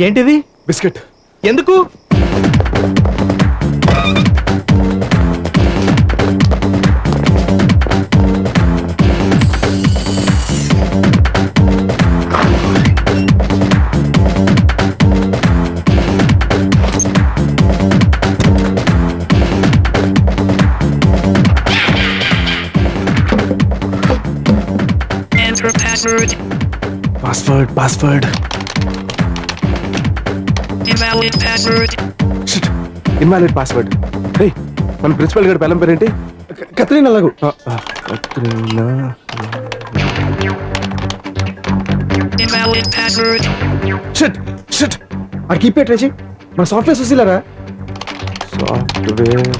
ఏంటిది? బిస్కెట్. ఎందుకు? Password. Invalid password. Hey, మన ప్రిన్సిపల్ గారి పేలం పేరేంటి? కత్రీనా లాగు. కత్రీనా. Invalid password. Shit. అది కీప్ పెట్టేసి మన సాఫ్ట్వేర్ చూసిలారా? Software.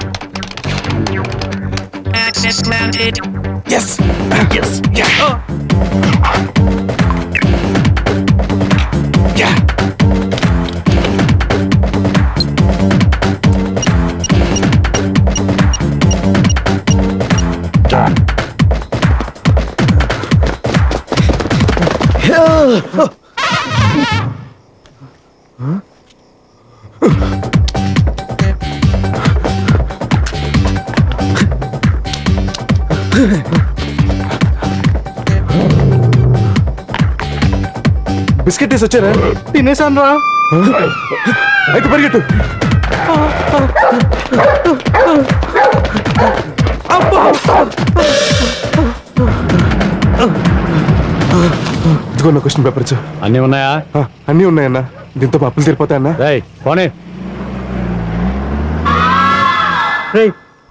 Access granted. Yes. Yeah. Biscuit తీసి వచ్చారా? తినేసాను రా. అయితే పరిగెట్టు. ఇదిగో నా క్వశ్చన్ పేపర్స్. అన్నీ ఉన్నాయా? అన్నీ ఉన్నాయన్నా. దీంతో అప్పులు తీరిపోతాయన్నా? పోనీ.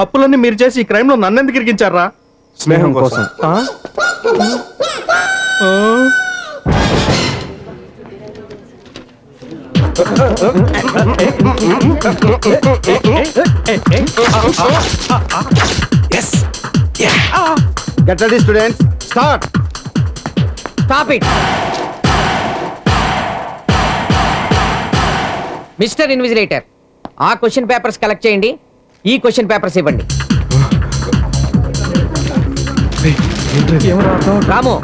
అప్పులన్నీ మీరు చేసి ఈ క్రైమ్ లో నన్ను ఎందుకు ఇరికించారా? స్నేహం కోసం. Get ready, students. Start. Stop it. Mister invigilator, ఆ క్వశ్చన్ పేపర్స్ కలెక్ట్ చేయండి. ఈ క్వశ్చన్ పేపర్స్ ఇవ్వండి. రాము,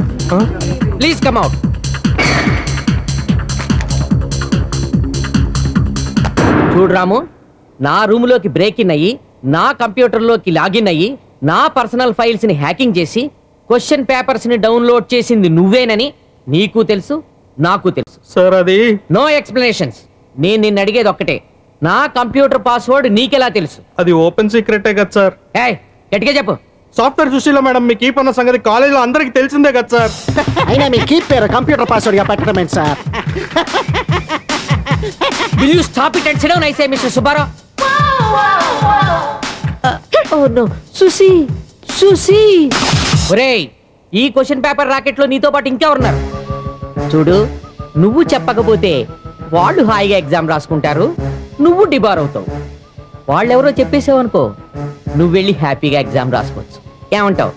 ప్లీజ్ కమ్ అవుట్. చూడు రాము, నా రూములోకి బ్రేక్ ఇన్ అయ్యి, నా కంప్యూటర్లోకి లాగిన్ అయ్యి, నా పర్సనల్ ఫైల్స్ ని హ్యాకింగ్ చేసి క్వశ్చన్ పేపర్స్ ని డౌన్లోడ్ చేసింది నువ్వేనని నీకు తెలుసు, నాకు తెలుసు. సార్ అది నో ఎక్స్ప్లెనేషన్స్. నేను నిన్ను అడిగేది ఒక్కటే, నా కంప్యూటర్ పాస్వర్డ్ నీకెలా తెలుసు? అది ఓపెన్ సీక్రెటే కదా సార్. ఏయ్, గట్టిగా చెప్పు. సాఫ్ట్వేర్ సుశీల మేడం మీ కీప్ అన్న సంగతి కాలేజీలో అందరికి తెలిసిందే కదా సార్. అయినా మీ కీప్ పేరు కంప్యూటర్ పాస్వర్డ్ గా పెట్టడమే sir. Will you stop it and sit down, I say, Mr. Subbarao? Oh no, Susi. ఒరేయ్, ఈ క్వశ్చన్ పేపర్ రాకెట్ లో నీతో పాటు ఇంకా ఉన్నారు. చూడు, నువ్వు చెప్పకపోతే వాళ్ళు హాయిగా ఎగ్జామ్ రాసుకుంటారు, నువ్వు డిబార్ అవుతావు. వాళ్ళెవరో చెప్పేసావు అనుకో, నువ్వు వెళ్ళి హ్యాపీగా ఎగ్జామ్ రాసుకోవచ్చు. ఏమంటావు?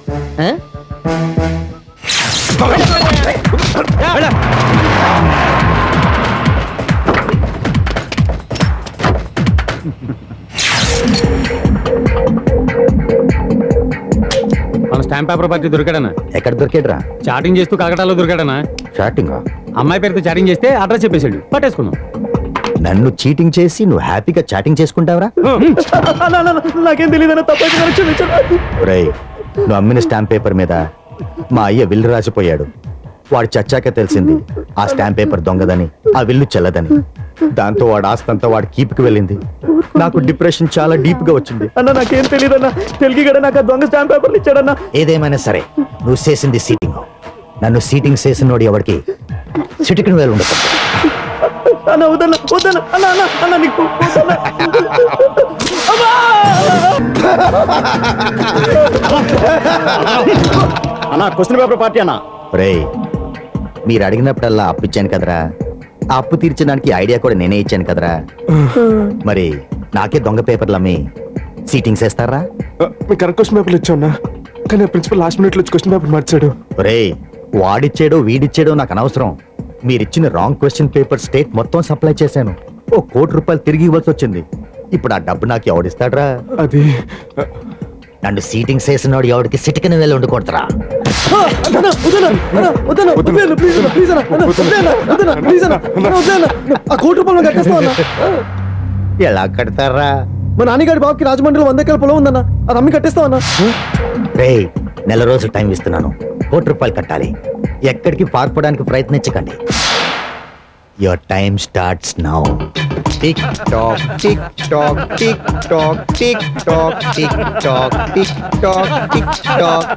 మన స్టాంప్ పేపర్ పార్టీ దొరికాడనా? ఎక్కడ దొరికాడురా? చాటింగ్ చేస్తూ కలకటాలో దొరికాడనా? చాటింగ్? అమ్మాయి పేరుతో చాటింగ్ చేస్తే అడ్రస్ చెప్పేశాడు, పట్టేసుకున్నాం. నన్ను చీటింగ్ చేసి నువ్వు హ్యాపీగా చాటింగ్ చేసుకుంటావరా? నాకేం తెలియదు. నువ్వు అమ్మిన స్టాంప్ పేపర్ మీద మా అయ్య విల్లు రాసిపోయాడు. వాడు చచ్చాక తెలిసింది ఆ స్టాంప్ పేపర్ దొంగదని, ఆ విల్లు చెల్లదని. దాంతో వాడు ఆస్తంతా వాడి కీప్కి వెళ్ళింది. నాకు డిప్రెషన్ చాలా డీప్ గా వచ్చింది. అన్న నాకేం తెలియదన్నా, తెలుగు గడ నాకు దొంగ స్టాంప్ పేపర్లు ఇచ్చాడన్నా. ఏదేమైనా సరే నువ్వు చేసింది సీటింగ్. నన్ను సీటింగ్ చేసినోడు ఎవరికి సిటికిన వేలు ఉండదు. అన్న వద్దన్నా అన్న అన్న అన్న నీకు అన్న క్వశ్చన్ పేపర్ పార్టీ అన్న. మీరు అడిగినప్పుడల్లా అప్పు ఇచ్చాను కదరా, ఆ అప్పు తీర్చడానికి ఐడియా కూడా నేనే ఇచ్చాను కదరా. మరి నాకే దొంగ పేపర్లు అమ్మి సీటింగ్స్ వేస్తారా? మీకు కరెక్ట్ క్వశ్చన్ పేపర్లు ఇచ్చావున్నా, కానీ ప్రిన్సిపల్ లాస్ట్ మినిట్ లో క్వశ్చన్ పేపర్ మార్చాడు. వాడిచ్చాడో వీడిచ్చాడో నాకు అనవసరం. మీరిచ్చిన రాంగ్ క్వశ్చన్ పేపర్ స్టేట్ మొత్తం సప్లై చేశాను. ₹1 కోటి తిరిగి ఇవ్వాల్సి వచ్చింది. ఇప్పుడు ఆ డబ్బు నాకు ఎవడిస్తాడ్రా? అది నన్ను సీటింగ్ చేసినోడు ఎవడికి సిటికిన వేలు వండుకొడతారా? ఎలా కడతారా? మా నాన్నగారి బాబుకి రాజమండ్రిలో 100 ఎకరాల పొలం ఉందన్న, అది అమ్మి కట్టేస్తావన్నా? రేయ్, నెల రోజులు టైం ఇస్తున్నాను. ₹1 కట్టాలి. ఎక్కడికి పారిపోవడానికి ప్రయత్నించకండి. Your time starts now. Tick tock tick tock tick tock tick tock tick tock tick tock tick tock.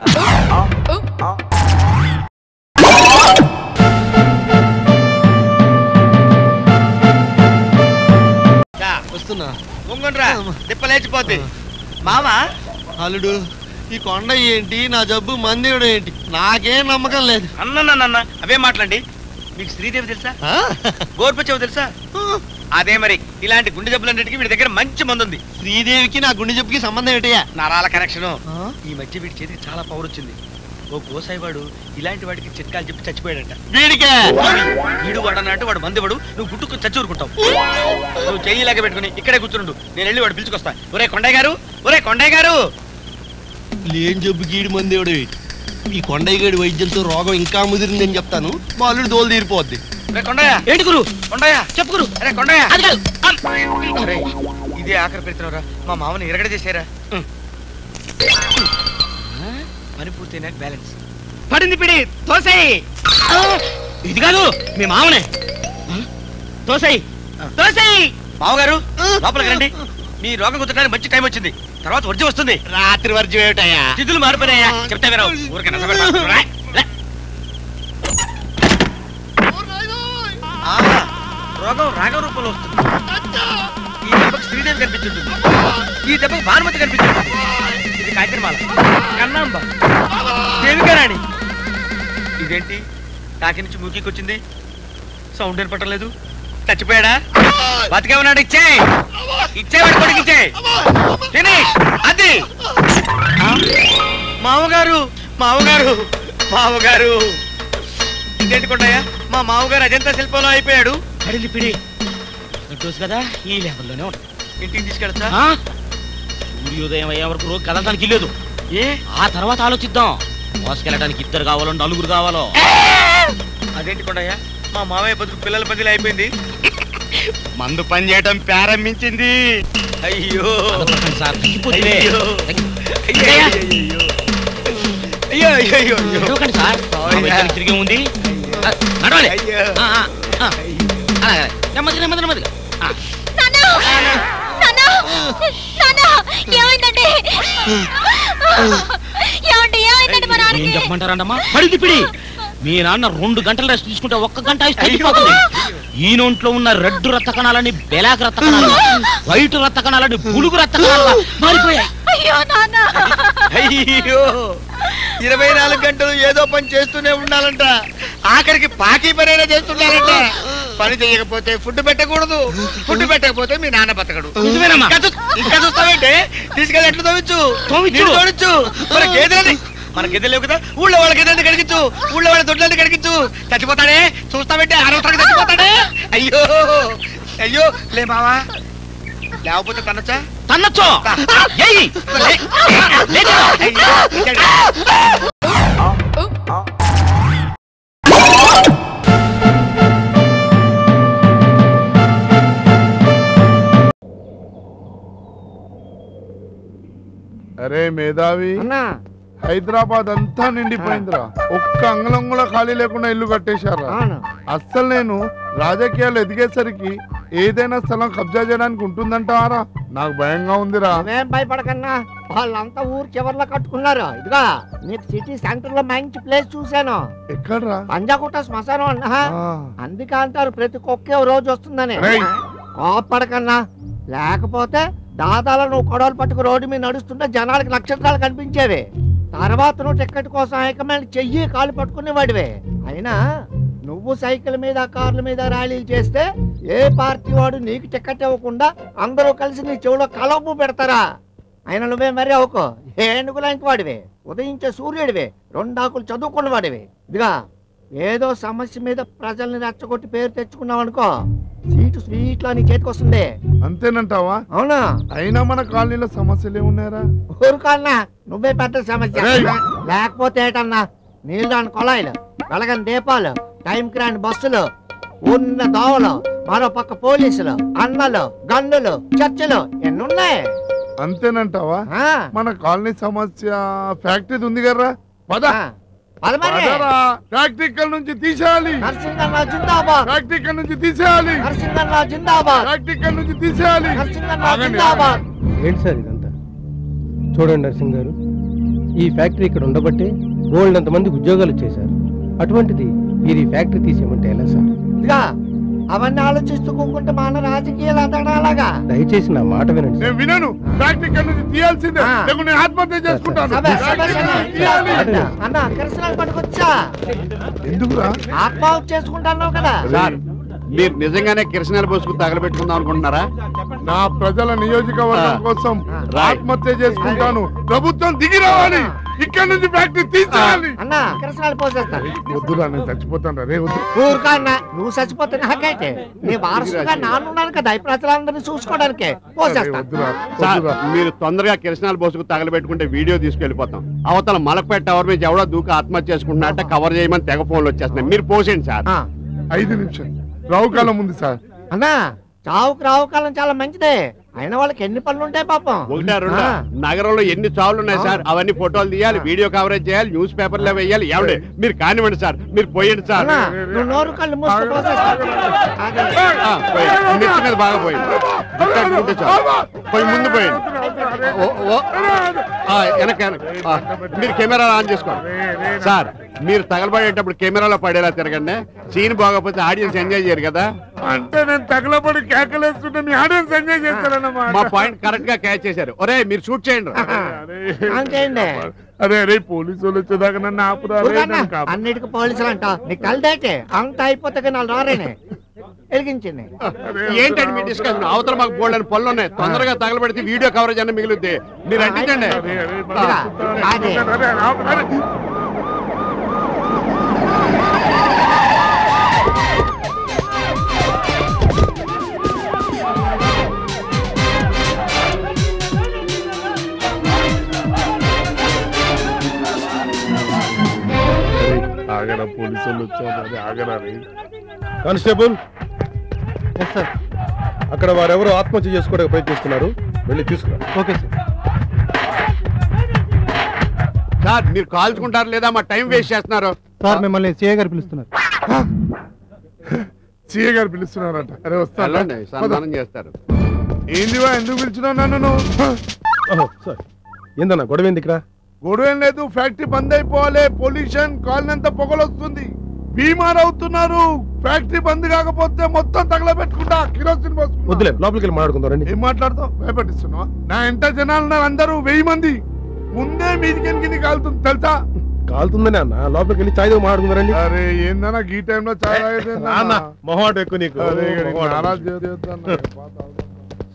తిప్పలేచిపోద్ది మామా. అల్లుడు, ఈ కొండ ఏంటి, నా జబ్బు మందేవుడు ఏంటి, నాకేం నమ్మకం లేదు. అన్న అవే మాట్లాడండి. మీకు శ్రీదేవి తెలుసా? గోర్పచ్చావు తెలుసా? అదే మరి ఇలాంటి గుండె జబ్బులన్నిటికీ వీడి దగ్గర మంచి మందు ఉంది. శ్రీదేవికి నా గుండె జబ్బుకి సంబంధం ఏంటయ్యా? నరాల కనెక్షన్. ఈ మధ్య వీడి చేతికి చాలా పవర్ వచ్చింది. ఓ గోసాయి వాడు ఇలాంటి వాడికి చిట్కాలు చెప్పి చచ్చిపోయాడంట. వీడికే వీడు వాడు అన్నట్టు వాడు మంది నువ్వు గుట్టుకు చచ్చూరుకుంటావు. నువ్వు చెయ్యిలాగా పెట్టుకుని ఇక్కడే కూర్చుండు. నేను వెళ్ళి వాడు పిలుచుకొస్తా. ఒరే కొండయ్య గారు, ఒరే కొండయ్య గారు. లేని జబ్బు గీడి మందేవుడు ఏంటి? ఈ కొండయ్య గడి వైద్యంతో రోగం ఇంకా ముదిరిందని చెప్తాను, మా అల్లుడు దోలు తీరిపోద్ది. రే కొండయ్య. ఏంటి గురు? కొండయ్య చెప్పు గురు. అరే కొండయ్య, ఇదే ఆఖరి పెడుతున్నారా? మా మామని ఎరగడ చేశారా? పని పూర్తయినాక బ్యాలెన్స్ పడింది. పిడి తోసేయి. ఇది కాదు మీ మామనే. తోసేయి తోసేయి. మామగారు లోపలికి రండి. మీ రోగం కుదరడానికి మంచి టైం వచ్చింది. తర్వాత వర్జం వస్తుంది. రాత్రి వర్జం ఏమిటయ్యా? జిద్దులు మారిపోయినాయా? చెప్తా వినవు. ఊరికే రోగం రాగం రూపంలో వస్తుంది. ఈ దెబ్బకి శ్రీదేవి కనిపించుంటుంది, ఈ దెబ్బకి భానుమతి కనిపించుంటుంది. ఇది కాకిరమాల, కన్నాంబ, దేవికారాణి. ఇదేంటి కాకి నుంచి మూకీకొచ్చింది? సౌండ్ ఏర్పడలేదు. చచ్చిపోయాడా? బతికే ఉన్నాడు. ఇచ్చేవాడు కొడుకు ఇచ్చే. ఫినిష్. అది మామగారు మామగారు మామగారు. ఇదేంటి కొండయ్యా? మా మామగారు అజంతా శిల్పంలో అయిపోయాడు. పడింది పిడి. చూసు కదా, ఈ లెవెల్లోనే ఉంటాడు. ఇంటికి తీసుకెళ్తా? సూర్యోదయం అయ్యే వరకు రోజు కదలడానికి లేదు. ఏ ఆ తర్వాత ఆలోచిద్దాం. మోసుకెళ్ళడానికి 2 కావాలో 4 కావాలో. అదేంటి కొండయ్యా? మా మామయ్య బతుకు పిల్లల బదిలీ అయిపోయింది. మందు పని చేయడం ప్రారంభించింది. అయ్యో తిరిగి ఉంది. నెమ్మది నెమ్మది నెమ్మదిగా. ఏం చెప్పమంటారంటమ్మా? పడింది పిడి. మీ నాన్న 2 గంటలు రెస్ట్ తీసుకుంటే 1 గంట అయిపోతుంది. ఈ నోంట్లో ఉన్న రెడ్ రక్త కణాలని బెలాక్ రక్త కణాలు, వైట్ రక్త కణాలని పులుగు రక్త కణాలుగా మారిపోయాయి. అయ్యో 24 గంటలు ఏదో పని చేస్తూనే ఉండాలంట. ఆఖరికి పాకి పనైనా చేస్తున్నారంట. పని చేయకపోతే ఫుడ్ పెట్టకూడదు. ఫుడ్ పెట్టకపోతే మీ నాన్న బతకడు. ఇంకా చూస్తావేంటే? తీసుకెళ్ళి ఎట్లా తోవిచ్చు తోవిచ్చు. మన గెదెలు లేవు కదా, ఊళ్ళో వాళ్ళ గెదెల్ని కడిగించు, ఊళ్ళో వాళ్ళ దొడ్లన్నీ కడిగించు. చచ్చిపోతాడే చూస్తామంటే 6వ తరగతి చచ్చిపోతాడే. అయ్యో అయ్యో. లే మావా, లేకపోతే తన్నొచ్చా? తన్నొచ్చు. అరే మేధావి, హైదరాబాద్ అంతా నిండిపోయిందిరా. ఒక్క అంగళం కూడా ఖాళీ లేకుండా ఇల్లు కట్టేశారా? అస్సలు నేను రాజకీయాలు ఎదిగేసరికి ఏదైనా స్థలం కబ్జా చేయడానికి ఉంటుందంటారా? నాకు భయంగా ఉందిరా. ఏం భయపడకన్నా, వాళ్ళంతా ఊరు చివర్లో కట్టుకున్నారు. ఇదిగా నీకు సిటీ సెంటర్ లో మంచి ప్లేస్ చూశాను. ఎక్కడ్రా? పంజాగుట్ట శ్మశానం అన్నా. అందుకే అంటారు ప్రతి కుక్క రోజు వస్తుందని. కోపడకన్నా, లేకపోతే దాదాలో నువ్వు కొడవలు పట్టుకు రోడ్డు మీద నడుస్తుంటే జనాలకి నక్షత్రాలు కనిపించేవి. తర్వాత నువ్వు టికెట్ కోసం హైకమాండ్ చెయ్యి కాలు పట్టుకునేవాడివే. అయినా నువ్వు సైకిల్ మీద కార్ల మీద ర్యాలీలు చేస్తే ఏ పార్టీ వాడు నీకు టికెట్ ఇవ్వకుండా అందరూ కలిసి నీ చెవులో కలపు పెడతారా? అయినా నువ్వే మరీ అవుకో, ఏనుగు లాంటి వాడివే, ఉదయించే సూర్యుడివే, 2 ఆకులు చదువుకున్న వాడివే. ఇదిగా ఏదో సమస్య మీద ప్రజల్ని రెచ్చగొట్టి పేరు తెచ్చుకున్నావు అనుకో, స్వీట్ లో నీ చేతికి వస్తుంది. అంతేనంటావా? అవునా? అయినా మన కాలనీలో సమస్యలు ఏమున్నాయరా? ఊరుకోన్నా, నువ్వే పెద్ద సమస్య. లేకపోతే ఏటన్నా, నీళ్ళు రాని కొళాయిలు, వెలగని దీపాలు, టైంకి రాని బస్సులు, ఉన్న దోవలు, మరో పక్క పోలీసులు, అన్నలు, గన్నులు, చర్చలు ఎన్నున్నాయి. అంతేనంటావా? మన కాలనీ సమస్య ఫ్యాక్టరీ ఉంది కదరా, ఫ్యాక్టరీ ఇక్కడ నుంచి తీసేయాలి. నరసింహరావు జిందాబాద్. ఫ్యాక్టరీ ఇక్కడ నుంచి తీసేయాలి. నరసింహరావు జిందాబాద్. ఫ్యాక్టరీ ఇక్కడ నుంచి తీసేయాలి. నరసింహరావు జిందాబాద్. ఏంటి సార్ ఇదంతా? చూడండి నరసింహ్ గారు, ఈ ఫ్యాక్టరీ ఇక్కడ ఉండబట్టే బోల్డ్ అంతమందికి ఉద్యోగాలు వచ్చేసారు. అటువంటిది మీరు ఈ ఫ్యాక్టరీ తీసేయమంటే ఎలా సార్? ఇదిగా అవన్నీ ఆలోచిస్తూ కూకుంటే మన రాజకీయాలు అతడాలాగా. దయచేసి నా మాట వినండి. నేను వినను. ఫ్యాక్టరీ ఇక్కడ నుంచి తీయాల్సిందే, లేకుంటే నేను ఆత్మహత్య చేసుకుంటాను. అన్న కిరసనాలు పట్టుకొచ్చా. ఎందుకురా? ఆత్మహత్య చేసుకుంటాను కదా. మీరు నిజంగానే కిరసనాలు పోసుకు తగలబెట్టుకుందాం అనుకుంటున్నారా? నా ప్రజల నియోజకవర్గం కోసం ఆత్మహత్య చేసుకుంటాను. ప్రభుత్వం దిగి రావాలి. ఇక్కడ నుంచి ఫ్యాక్టరీ తీసేయాలి. అన్న కిరసనాలు పోసేస్తా. వద్దురా, నేను చచ్చిపోతాను. రే వద్దు. ఊరుకన్నా, నువ్వు చచ్చిపోతే నాకైతే నీ వారసుగా నాన్నున్నాను కదా, ఈ ప్రజలందరినీ చూసుకోవడానికి పోసేస్తా. మీరు తొందరగా కిరసనాలు పోసుకు తగలబెట్టుకుంటే వీడియో తీసుకెళ్లిపోతాం. అవతల మలకపేట టవర్ మీద ఎవడో దూకి ఆత్మహత్య చేసుకుంటున్నట్ట కవర్ చేయమని తెగ ఫోన్లు వచ్చేస్తున్నాయి. మీరు పోసేయండి సార్. 5 నిమిషాలు రావుకాలం ఉంది సార్. అన్నా చావుకు రావుకాలం చాలా మంచిదే. అయినా వాళ్ళకి ఎన్ని పనులు ఉంటాయి పాపం. ఒకటా రెండా? నగరంలో ఎన్ని చావులు ఉన్నాయి సార్. అవన్నీ ఫోటోలు తీయాలి, వీడియో కవరేజ్ చేయాలి, న్యూస్ పేపర్లో వేయాలి. ఎవడే మీరు కానివ్వండి సార్, మీరు పోయండి సార్. నువ్వు నోరు కళ్ళు మూసుకు పోసేస్తా. నెత్తి మీద బాగా పోయింది. పోయి ముందు పోయండి. వెనక మీరు కెమెరా ఆన్ చేసుకోండి సార్. మీరు తగలబడేటప్పుడు కెమెరాలో పడేలా తిరగండి. సీన్ బాగపోతే ఆడియన్స్ ఎంజాయ్ చేయరు కదా. అంటే నేను తగలబడి కేకలేస్తుంటే మీ ఆడియన్స్ ఎంజాయ్ చేస్తారన్నమాట. మా పాయింట్ కరెక్ట్ గా క్యాచ్ చేశారు. ఒరే మీరు షూట్ చేయండి. అరే అరే పోలీసు వాళ్ళు వచ్చేదాకా నన్ను ఆపురా. అన్నిటికీ పోలీసులు అంట. నీకు కలిదైతే అంత అయిపోతే నాలుగు రారేనే వెలిగించింది. ఏంటండి మీ డిస్కషన్? అవతల మాకు బోల్డ్ అని పనులు ఉన్నాయి. తొందరగా తగలబెడితే వీడియో కవరేజ్ అన్న మిగులుద్ది. మీరు అంటించండి. ఆగరా, పోలీసు వాళ్ళు వచ్చారు. ఆగరా. కానిస్టేబుల్, అక్కడ వారెవరో ఆత్మహత్య చేసుకోవడానికి ప్రయత్నిస్తున్నారు, వెళ్ళి తీసుకురా. Okay sir. సార్ మీరు కాల్చుకుంటారు లేదా? మా టైం వేస్ట్ చేస్తున్నారు సార్. మిమ్మల్ని సిఐ గారు పిలుస్తున్నారు. సిఐ గారు పిలుస్తున్నారట. అరే వస్తాను, సన్మానం చేస్తారు. ఏందివా, ఎందుకు పిలిచినావు నన్ను? సార్ ఏందన్నా గొడవ ఏంది ఇక్కడ? గొడవ ఏం లేదు. ఫ్యాక్టరీ బంద్ అయిపోవాలి. పొల్యూషన్, కాలనీ అంతా పొగలు వస్తుంది. బీమార్ అవుతున్నారు. ఫ్యాక్టరీ బంద్ కాకపోతే మొత్తం తగలబెట్టుకుంటా. కిరోసిన్ పోసుకుంటా. వద్దులే, లోపలికి వెళ్ళి మాట్లాడుకుందాం రండి. ఏం మాట్లాడతావు? భయపడిస్తున్నావా? నా ఎంత జనాలు ఉన్నారు, అందరూ 1000 మంది. ముందే మీదికి కాలుతుంది తెలుసా? కాలుతుందని అన్న, లోపలికి వెళ్ళి చాయ్ మాట్లాడుకుందాం రండి. అరే ఏందన్నా ఈ టైంలో చాయ్ మొహమాట ఎక్కువ నీకు.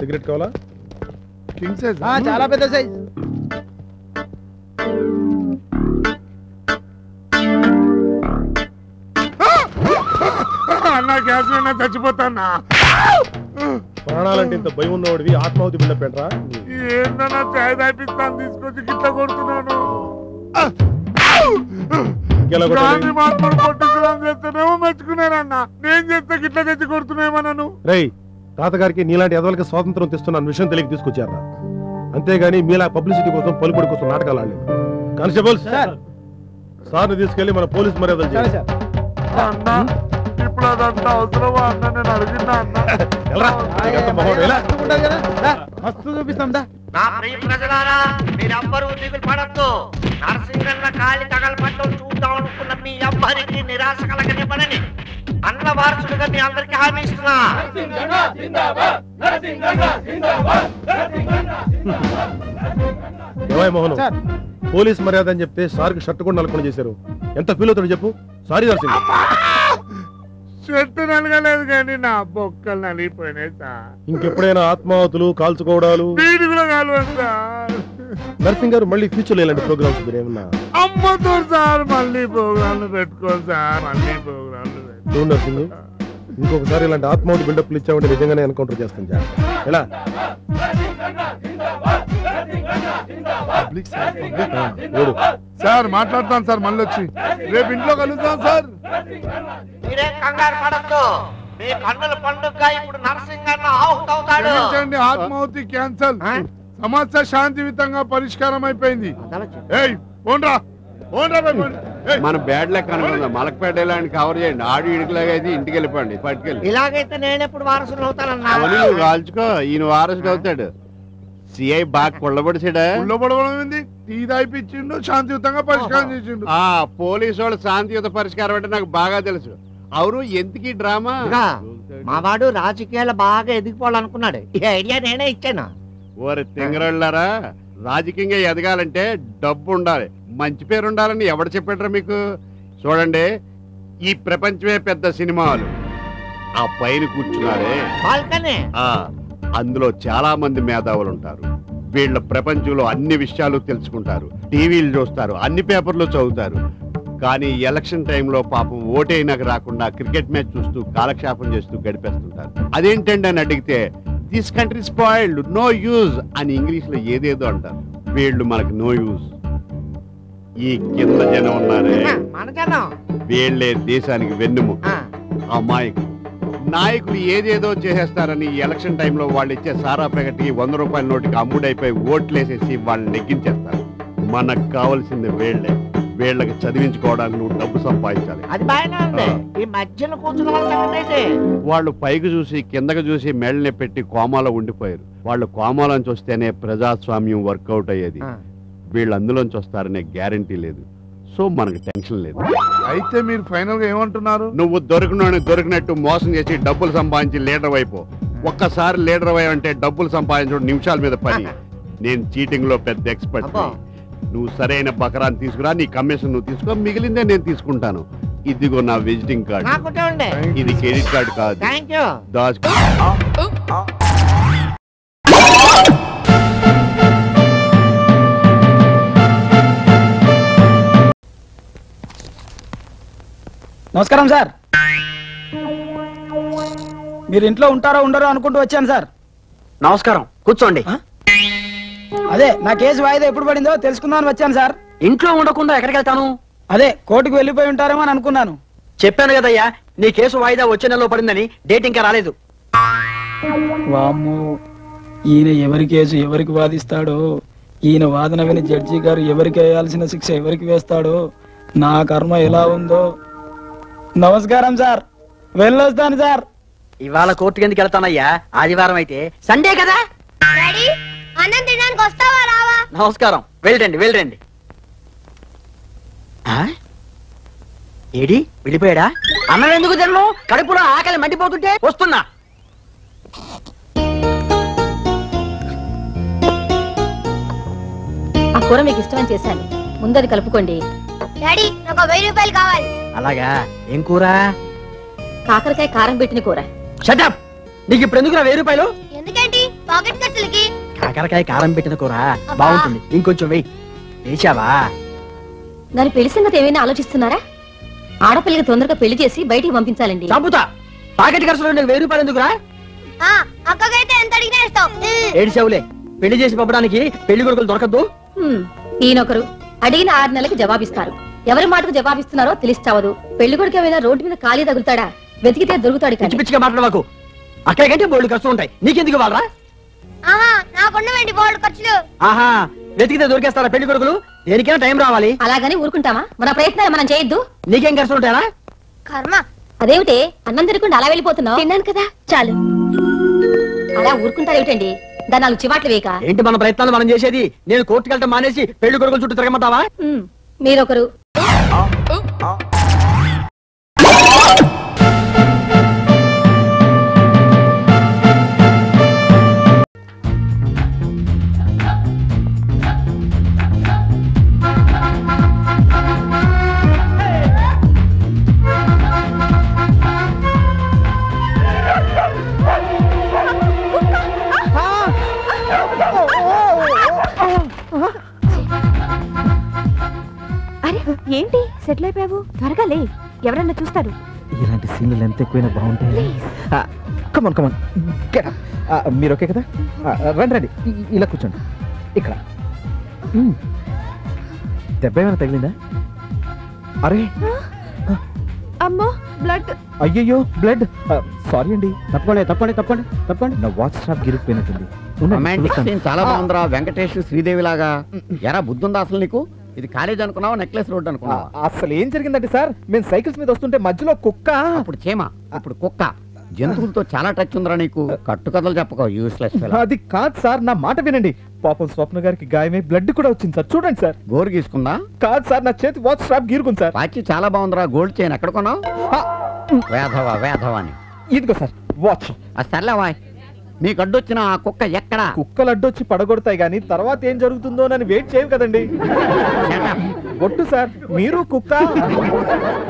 సిగరెట్ కావాలా? కింగ్ సైజ్, చాలా పెద్ద సైజ్. అన్నా గ్యాస్ చచ్చిపోతాన్నా. ప్రాణాలంటే ఇంత భయం ఉన్నవాడివి ఆత్మాహుతి బిడ్డ పెట్టరా? ఏందన్నా చాయ్ తాపిస్తాను తీసుకొచ్చి గిట్ల కొడుతున్నాను. చేస్తేనేమో మెచ్చుకున్నారన్నా, నేను చేస్తే గిట్ల తెచ్చి కొడుతున్నామో నన్ను. రేయ్, తాతగారికి నీలాంటి ఎదవలకి స్వాతంత్రం తెస్తున్న విషయం తెలియక తీసుకొచ్చారా? అంతేగాని మీలా పబ్లిసిటీ కోసం పలుకుడి కోసం నాటకాలు ఆడలేదు. కానిస్టేబుల్ సార్ని తీసుకెళ్లి మన పోలీస్ మర్యాదలు చేయాలి. అన్నా ఇప్పుడు అదంతా అవసరమా అన్న? నేను అడిగినా మస్తు చూపిస్తాం. నా ప్రియ ప్రజలారా, మీరెవ్వరూ దిగులు పడద్దు. నరసింహన్న కాలి తగలపట్టం చూద్దాం అనుకున్న మీ ఎవ్వరికి నిరాశ కలగనివ్వనని అన్న వారసుడిగా మీ అందరికి హామీ ఇస్తున్నా. మోహన్, పోలీస్ మర్యాద అని చెప్తే సార్కి షర్ట్ కూడా నలుకొని చేశారు. ఎంత ఫీల్ అవుతాడు చెప్పు? సారీ నరసింహ. షర్ట్ నలగలేదు కానీ నా బొక్కలు నలిగిపోయినాయి సార్. ఇంకెప్పుడైనా ఆత్మాహుతులు, కాల్చుకోవడాలు వీడి కూడా కాలువ సార్. నరసింహ్ గారు మళ్ళీ ఫ్యూచర్ లో ఇలాంటి ప్రోగ్రామ్స్ మీరేమన్నా అమ్మతో సార్ మళ్ళీ ప్రోగ్రాంలు పెట్టుకోండి సార్. మళ్ళీ ప్రోగ్రాంలు నరసింహ్, ఇంకొకసారి ఇలాంటి ఆత్మహత్య బిల్డప్లు ఇచ్చామంటే నిజంగానే ఎన్కౌంటర్ చేస్తాం జాగ్రత్త. ఎలా సార్ మాట్లాడతాను సార్, మళ్ళీ వచ్చి రేపు ఇంట్లో కలుద్దాం సార్. మీరేం కంగారు పడద్దు, మీ కన్నుల పండుగ ఇప్పుడు నరసింహన్న ఆహుతవుతాడు. క్షమించండి, ఆత్మాహుతి క్యాన్సల్. సమస్య శాంతియుతంగా పరిష్కారం అయిపోయింది. ఏయ్ పోండ్రా, పోండ్రా బై పోండి. మన బ్యాడ్ లెక్క అనుకుందాం. మలకపేట ఇలాంటి కవర్ చేయండి. ఆడి ఇడికిలాగా అయితే ఇంటికి వెళ్ళిపోండి, పట్టుకెళ్ళి. ఇలాగైతే నేను ఎప్పుడు వారసులు అవుతానన్నా? నువ్వు కాల్చుకో, ఈయన వారసుడు అవుతాడు. సిఐ బాగా కొల్లబడిసాడా? కొల్లబడబడింది, టీ దాయిపించిండు, శాంతియుతంగా పరిష్కారం చేసిండు. పోలీసు వాళ్ళు శాంతియుత పరిష్కారం అంటే నాకు బాగా తెలుసు. అవును, ఎందుకు ఈ డ్రామా? మా వాడు రాజకీయాలు బాగా ఎదిగిపోవాలనుకున్నాడు. ఈ ఐడియా నేనే ఇచ్చాను. ఓరి తింగరళ్ళారా, రాజకీయంగా ఎదగాలంటే డబ్బు ఉండాలి, మంచి పేరు ఉండాలని ఎవడు చెప్పాడ్రా మీకు? చూడండి, ఈ ప్రపంచమే పెద్ద సినిమాలు. ఆ పైన కూర్చున్నారే అందులో చాలా మంది మేధావులు ఉంటారు. వీళ్ళ ప్రపంచంలో అన్ని విషయాలు తెలుసుకుంటారు, టీవీలు చూస్తారు, అన్ని పేపర్లు చదువుతారు. కానీ ఎలక్షన్ టైంలో పాపం ఓటైనాక రాకుండా క్రికెట్ మ్యాచ్ చూస్తూ కాలక్షేపం చేస్తూ గడిపేస్తుంటారు. అదేంటండి అని అడిగితే this country spoiled, no use అని ఇంగ్లీష్ లో ఏదేదో అంటారు. వీళ్ళు మనకు నో యూజ్. ఈ కింద జనం ఉన్నారే, వీళ్ళే దేశానికి వెన్నుముక. అమాయకులు నాయకులు ఏదేదో చేసేస్తారని ఎలక్షన్ టైంలో వాళ్ళు ఇచ్చే సారా ప్యాకెట్కి 100 రూపాయల నోటికి అమ్ముడైపోయి ఓట్లేసేసి వాళ్ళని నెగ్గించేస్తారు. మనకు కావాల్సింది వీళ్ళే. వీళ్ళకి చదివించుకోవడానికి నువ్వు డబ్బు సంపాదించాలి. అది బాగానే ఉంది. ఈ మధ్యలో కూర్చున్న వాళ్ళు పైకి చూసి కిందకి చూసి మెళ్ళని పెట్టి కోమాలో ఉండిపోయారు. వాళ్ళు కోమాలోంచి వస్తేనే ప్రజాస్వామ్యం వర్కౌట్ అయ్యేది. వీళ్ళు అందులోంచి వస్తారనే గ్యారంటీ లేదు. సో మనకు టెన్షన్ లేదు. అయితే మీరు ఫైనల్ గా ఏమంటున్నారు? నువ్వు దొరికినట్టు మోసం చేసి డబ్బులు సంపాదించి లీడర్ అయిపో. ఒక్కసారి లీడర్ అయ్యావంటే డబ్బులు సంపాదించడం నిమిషాల మీద పని. నేను చీటింగ్ లో పెద్ద ఎక్స్పర్ట్. నువ్వు సరైన బకరాన్ని తీసుకురా, నీ కమిషన్ నువ్వు తీసుకో, మిగిలిందే నేను తీసుకుంటాను. ఇదిగో నా విజిటింగ్ కార్డు. ఇది క్రెడిట్ కార్డు కాదు, దాచుకో. నమస్కారం సార్. మీరు ఇంట్లో ఉంటారో ఉండరో అనుకుంటూ వచ్చాను సార్. నమస్కారం, కూర్చోండి. అదే నా కేసు వాయిదా ఎప్పుడు పడిందో తెలుసుకుందామని వచ్చాను సార్. ఇంట్లో ఉండకుండా ఎక్కడికి వెళ్తాను? అదే కోర్టుకు వెళ్ళిపోయి ఉంటారేమో అని అనుకున్నాను. చెప్పాను కదయ్యా, నీ కేసు వాయిదా వచ్చే నెలలో పడిందని. డేట్ ఇంకా రాలేదు. వామ్మో, ఈయన ఎవరి కేసు ఎవరికి వాదిస్తాడో, ఈయన వాదన విని జడ్జి గారు ఎవరికి వేయాల్సిన శిక్ష ఎవరికి వేస్తాడో, నా కర్మ ఎలా ఉందో. నమస్కారం సార్, వెళ్ళొస్తాను సార్. ఇవాళ కోర్టుకి ఎందుకు వెళ్తానయ్యా? ఆదివారం అయితే సండే కదా. నమస్కారం, వెళ్ళండి వెళ్ళండి. ఏడి వెళ్ళిపోయాడా? అన్నం ఎందుకు తిన్ను? కడుపులో ఆకలి మండిపోతుంటే వస్తున్నా. ఆ కూర మీకు ఇష్టమని చేశాను, ముందది కలుపుకోండి. డాడీ, నాకు 1000 రూపాయలు కావాలి. అలాగా, ఏం కూర? కాకరకాయ కారం పెట్టిన కూర. షటప్, నీకు ఇప్పుడు ఎందుకు 1000 రూపాయలు? ఎందుకేంటి? పాకెట్ ఖర్చులకి. కాకరకాయ కారం పెట్టిన కూర బాగుంటుంది, ఇంకొంచెం వెయ్యి. వేసావా? దాని పెళ్లి సంగతి ఏమైనా ఆలోచిస్తున్నారా? ఆడపిల్లకి తొందరగా పెళ్లి చేసి బయటికి పంపించాలండి. చంపుతా. పాకెట్ ఖర్చులు 1000 రూపాయలు ఎందుకురా? అక్కకైతే ఎంత అడిగినా ఇస్తాం. ఏడిచావులే, పెళ్లి చేసి పంపడానికి పెళ్లి కొడుకులు దొరకద్దు. ఈయనొకరు అడిగిన 6 నెలలకు జవాబిస్తారు. ఎవరి మాటకు జవాబిస్తున్నారో తెలిస్తావదు. పెళ్లి కొడుకు ఏమైనా రోడ్డు మీద ఖాళీ తగులుతాడా? వెతికితే దొరుకుతాడు. పిచ్చి పిచ్చిగా మాట్లాడవాకు. అక్కడికంటే బోల్డ్ ఖర్చులు ఉంటాయి, నీకెందుకు వాళ్ళరా? నాకున్నవేంటి బోల్డ్ ఖర్చులు? ఆహా, వెతికితే దొరికేస్తారా పెళ్లి కొడుకులు? దేనికైనా టైం రావాలి. అలాగని ఊరుకుంటామా? మన ప్రయత్నాలు మనం చేయొద్దు. నీకేం ఖర్చులు ఉంటాయా? కర్మ. అదేమిటే అన్నం తినకుండా అలా వెళ్ళిపోతున్నావు? తిన్నాను కదా, చాలు. అలా ఊరుకుంటారేమిటండి? దాని 4 చివాట్లు వేయక. ఏంటి మన ప్రయత్నాలు మనం చేసేది? నేను కోర్టుకు వెళ్ళటం మానేసి పెళ్లి కొడుకుల చుట్టూ తిరగమంటావా? మీరొకరు. ఏంటి సెటిల్ అయిపోయావు? త్వరగా లే, ఎవరన్నా చూస్తారు. ఇలాంటి సీన్లు ఎంత ఎక్కువైనా బాగుంటాయి. కమాన్ కమాన్ గెట్ అప్. మీరు ఓకే కదా? రండి రండి, ఇలా కూర్చోండి. ఇక్కడ దెబ్బ ఏమైనా తగిలిందా? అరే అమ్మో బ్లడ్. అయ్యయ్యో బ్లడ్. సారీ అండి. తప్పండి తప్పండి తప్పండి తప్పండి. నా వాచ్ స్ట్రాప్ గిరిగిపోయినట్టుంది. రొమాంటిక్ సీన్ చాలా బాగుందిరా, వెంకటేష్ శ్రీదేవి లాగా. ఎరా బుద్ధుందా అసలు నీకు? ఇది కాలేజ్ అనుకున్నావా, నెక్లెస్ రోడ్ అనుకున్నావా? అసలు ఏం జరిగిందంటే సార్, మేము సైకిల్స్ మీద వస్తుంటే మధ్యలో కుక్క. అప్పుడు చీమ, ఇప్పుడు కుక్క. జంతువులతో చాలా టచ్ ఉందిరా నీకు. కట్టు కథలు చెప్పకో, యూస్లెస్ ఫెలో. అది కాదు సార్, నా మాట వినండి. పాపం స్వప్న గారికి గాయమై బ్లడ్ కూడా వచ్చింది సార్. చూడండి సార్. గోరు గీసుకుందా? కాదు సార్, నా చేతి వాచ్ స్ట్రాప్ గీరుకుంది సార్. వాచ్ చాలా బాగుందిరా, గోల్డ్ చైన్. ఎక్కడ కొన్నావు? వేధవా వేధవా అని. ఇదిగో సార్ వాచ్. సర్లేవా, నీకు అడ్డొచ్చిన ఆ కుక్క ఎక్కడా? కుక్కలు అడ్డొచ్చి పడగొడతాయి కానీ తర్వాత ఏం జరుగుతుందో అని వెయిట్ చేయవు కదండి. ఒట్టు సార్, మీరు కుక్క.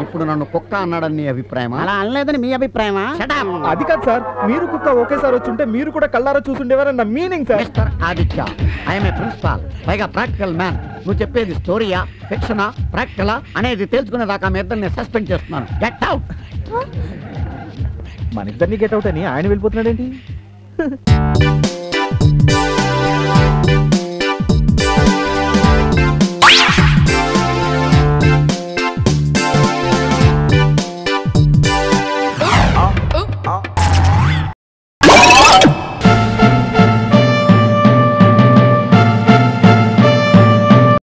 ఇప్పుడు నన్ను కుక్క అన్నాడని నీ అభిప్రాయమా? అలా అనలేదని మీ అభిప్రాయమా? అది కాదు సార్, మీరు కుక్క ఒకేసారి వచ్చుంటే మీరు కూడా కళ్ళారా చూసుండేవారన్న meaning sir. Mister Aditya, I'm a principal, పైగా ప్రాక్టికల్ మ్యాన్. నువ్వు చెప్పేది స్టోరీయా, ఫిక్షనా, ప్రాక్టికలా అనేది తెలుసుకునేదాకా మీ ఇద్దరిని సస్పెండ్ చేస్తున్నాను. Get out. మన ఇద్దరిని గెట్ అవుట్ అని ఆయన వెళ్ళిపోతున్నాడేంటి?